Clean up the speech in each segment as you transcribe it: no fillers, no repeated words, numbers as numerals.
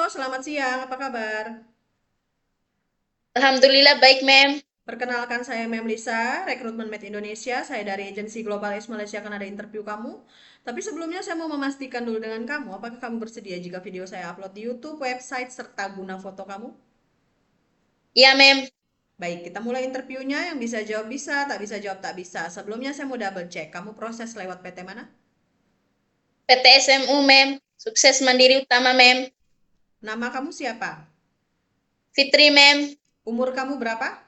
selamat siang. Apa kabar? Alhamdulillah baik, Mem. Perkenalkan saya Mem Lisa, Rekrutmen Med Indonesia. Saya dari agensi Global X Malaysia akan ada interview kamu. Tapi sebelumnya saya mau memastikan dulu dengan kamu, apakah kamu bersedia jika video saya upload di YouTube, website, serta guna foto kamu? Ya, Mem. Baik, kita mulai interviewnya. Yang bisa jawab bisa, tak bisa jawab tak bisa. Sebelumnya saya mau double check. Kamu proses lewat PT mana? PT SMU, Mem. Sukses Mandiri Utama, Mem. Nama kamu siapa? Fitri, Mem. Umur kamu berapa?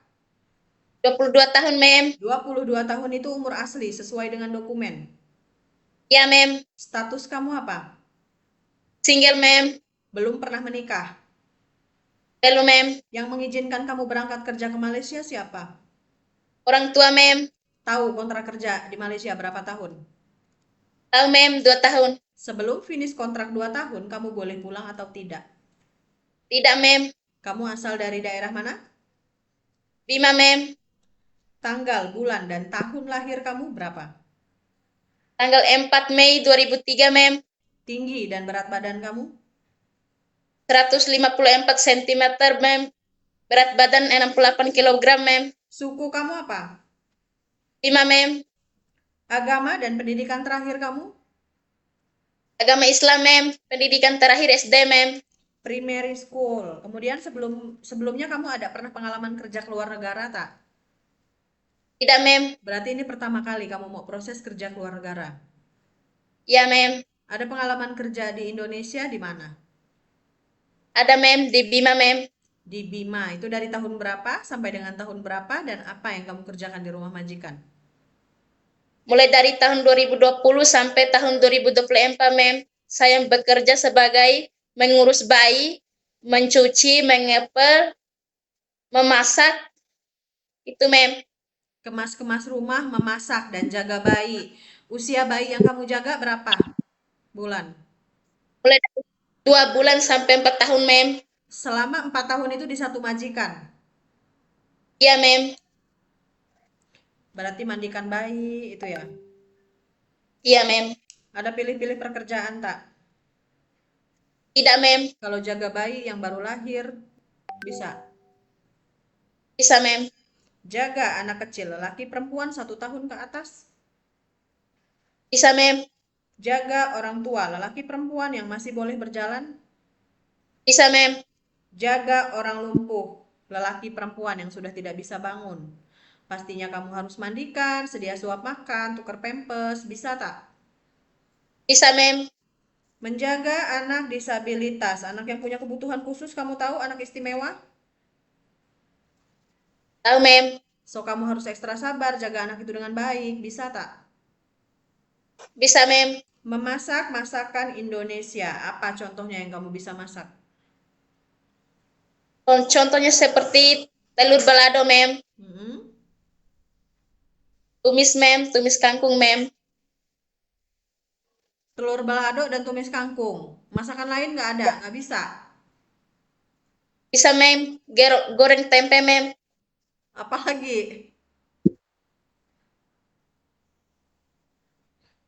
22 tahun, Mem. 22 tahun itu umur asli, sesuai dengan dokumen. Ya, Mem. Status kamu apa? Single, Mem. Belum pernah menikah. Belum, Mem. Yang mengizinkan kamu berangkat kerja ke Malaysia siapa? Orang tua, Mem. Tahu kontrak kerja di Malaysia berapa tahun? Tahu, Mem. 2 tahun. Sebelum finish kontrak 2 tahun, kamu boleh pulang atau tidak? Tidak, Mem. Kamu asal dari daerah mana? Bima, Mem. Tanggal, bulan, dan tahun lahir kamu berapa? Tanggal 4 Mei 2003, Mem. Tinggi dan berat badan kamu? 154 cm, Mem. Berat badan 68 kilogram, Mem. Suku kamu apa? Bima, Mem. Agama dan pendidikan terakhir kamu? Agama Islam, Mem. Pendidikan terakhir SD, Mem. Primary school. Kemudian sebelumnya kamu ada pernah pengalaman kerja ke luar negara tak? Tidak, Mem. Berarti ini pertama kali kamu mau proses kerja ke luar negara. Ya, Mem. Ada pengalaman kerja di Indonesia di mana? Ada, Mem. Di Bima, Mem. Di Bima. Itu dari tahun berapa sampai dengan tahun berapa dan apa yang kamu kerjakan di rumah majikan? Mulai dari tahun 2020 sampai tahun 2024, Mem. Saya bekerja sebagai mengurus bayi, mencuci, mengepel, memasak, itu, Mem. Kemas-kemas rumah, memasak, dan jaga bayi. Usia bayi yang kamu jaga berapa bulan? Mulai dari 2 bulan sampai 4 tahun, Mem. Selama 4 tahun itu di satu majikan. Iya, Mem. Berarti mandikan bayi itu ya. Iya, Mem. Ada pilih-pilih pekerjaan tak? Tidak, Mem. Kalau jaga bayi yang baru lahir, bisa. Bisa, Mem. Jaga anak kecil, lelaki perempuan 1 tahun ke atas. Bisa, Mem. Jaga orang tua, lelaki perempuan yang masih boleh berjalan. Bisa, Mem. Jaga orang lumpuh, lelaki perempuan yang sudah tidak bisa bangun. Pastinya kamu harus mandikan, sedia suap makan, tukar pempes, bisa tak? Bisa, Mem. Menjaga anak disabilitas, anak yang punya kebutuhan khusus, kamu tahu anak istimewa? Tahu, Mem. So kamu harus ekstra sabar, jaga anak itu dengan baik, bisa tak? Bisa, Mem. Memasak masakan Indonesia, apa contohnya yang kamu bisa masak? Contohnya seperti telur balado, Mem. Hmm? Tumis, Mem. Tumis kangkung, Mem. Telur balado dan tumis kangkung. Masakan lain nggak ada, nggak bisa. Bisa, Mem. Goreng tempe, Mem. Apalagi?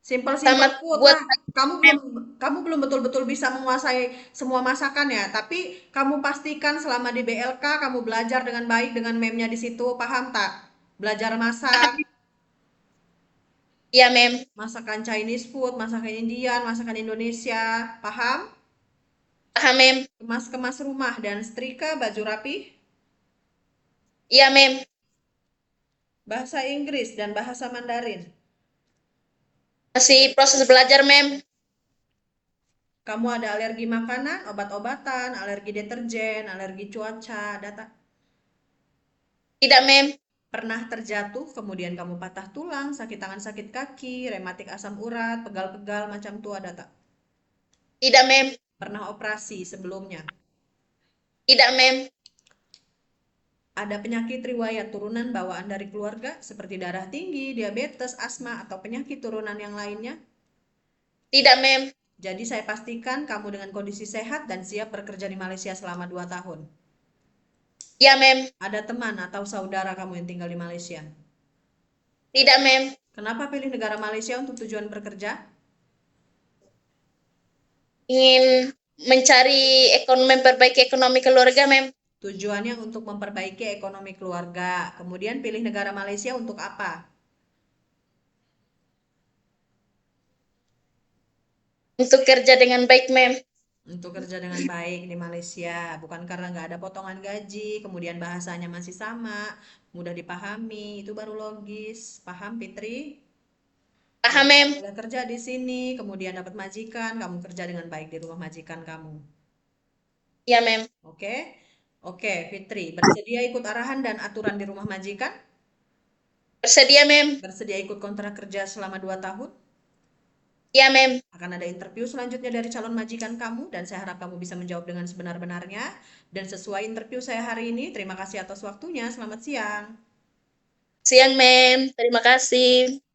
Simple Sama simple food buat lah. Kamu belum betul-betul bisa menguasai semua masakan ya, tapi kamu pastikan selama di BLK kamu belajar dengan baik dengan memnya di situ, paham tak? Belajar masak, ya, Mem. masakan Chinese food, masakan Indian, masakan Indonesia, paham? Paham, Mem. Kemas-kemas rumah dan setrika baju rapi, Iya, Mem. bahasa Inggris dan bahasa Mandarin. Masih proses belajar, Mem. Kamu ada alergi makanan, obat-obatan, alergi deterjen, alergi cuaca, data. Tidak, Mem. Pernah terjatuh, kemudian kamu patah tulang, sakit tangan, sakit kaki, rematik asam urat, pegal-pegal, macam tua data. Tidak, Mem. Pernah operasi sebelumnya. Tidak, Mem. Ada penyakit riwayat turunan bawaan dari keluarga, seperti darah tinggi, diabetes, asma, atau penyakit turunan yang lainnya. Tidak, Mem. Jadi saya pastikan kamu dengan kondisi sehat dan siap bekerja di Malaysia selama 2 tahun. Ya, Mem. Ada teman atau saudara kamu yang tinggal di Malaysia? Tidak, Mem. Kenapa pilih negara Malaysia untuk tujuan bekerja? Ingin memperbaiki ekonomi keluarga, Mem. Tujuannya untuk memperbaiki ekonomi keluarga. Kemudian pilih negara Malaysia untuk apa? Untuk kerja dengan baik, Mem. Untuk kerja dengan baik di Malaysia, bukan karena nggak ada potongan gaji, kemudian bahasanya masih sama, mudah dipahami, itu baru logis. Paham, Fitri? Jadi Paham, kamu Mem. boleh kerja di sini, kemudian dapat majikan, kamu kerja dengan baik di rumah majikan kamu. Ya, Mem. Oke? Oke, Fitri, bersedia ikut arahan dan aturan di rumah majikan? Bersedia, Mem. Bersedia ikut kontrak kerja selama 2 tahun? Ya, Mem. Akan ada interview selanjutnya dari calon majikan kamu dan saya harap kamu bisa menjawab dengan sebenar-benarnya dan sesuai interview saya hari ini. Terima kasih atas waktunya. Selamat siang. Siang, Mem. Terima kasih.